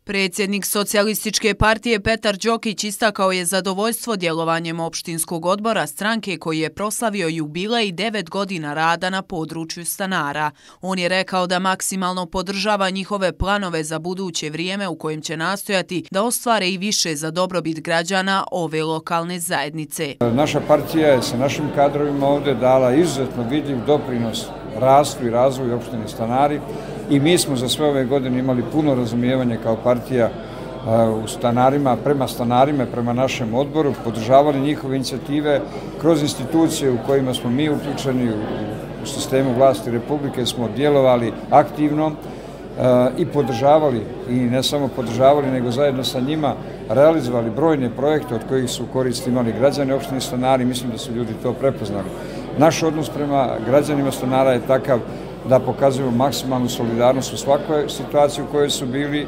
Predsjednik Socijalističke partije Petar Đokić istakao je zadovoljstvo djelovanjem opštinskog odbora stranke koji je proslavio jubilej 9 godina rada na području stanara. On je rekao da maksimalno podržava njihove planove za buduće vrijeme u kojem će nastojati da ostvare i više za dobrobit građana ove lokalne zajednice. Naša partija je sa našim kadrovima ovdje dala izuzetno vidljiv doprinos rastu i razvoju opštine Stanari i mi smo za sve ove godine imali puno razumijevanje kao partija u stanarima, prema našem odboru, podržavali njihove inicijative kroz institucije u kojima smo mi uključeni u sistemu vlasti Republike, smo djelovali aktivno i podržavali, i ne samo podržavali, nego zajedno sa njima realizovali brojne projekte od kojih su korist imali građani opštine Stanari. Mislim da su ljudi to prepoznali. Naš odnos prema građanima Stanara je takav da pokazujemo maksimalnu solidarnost u svakoj situaciji u kojoj su bili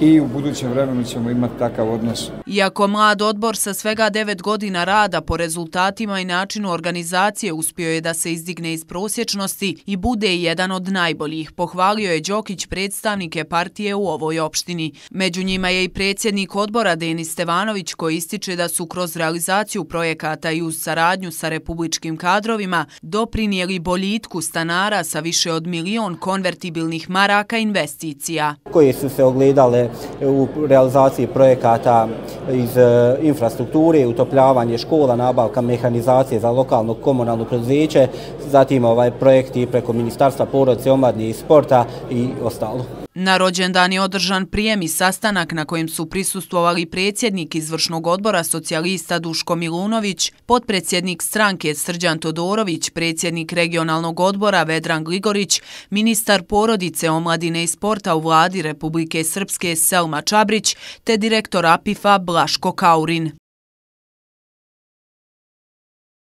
i u budućem vremenu ćemo imati takav odnos. Iako mlad odbor sa svega 9 godina rada po rezultatima i načinu organizacije uspio je da se izdigne iz prosječnosti i bude jedan od najboljih, pohvalio je Đokić predstavnike partije u ovoj opštini. Među njima je i predsjednik odbora Denis Stevanović koji ističe da su kroz realizaciju projekata i uz saradnju sa republičkim kadrovima doprinijeli boljitku stanara sa više od 1 milion konvertibilnih maraka investicija. Koje su se ogledale u realizaciji projekata iz infrastrukture, utopljavanje škola, nabavka mehanizacije za lokalno komunalno preduzeće, zatim projekti preko Ministarstva porodice, omladine i sporta i ostalo. Na rođendan je održan prijem i sastanak na kojem su prisustvovali predsjednik izvršnog odbora socijalista Duško Milunović, potpredsjednik stranke Srđan Todorović, predsjednik regionalnog odbora Vedran Gligorić, ministar porodice, omladine i sporta u vladi Republike Srpske Selma Čabrić te direktor APIF-a Blaško Kaurin.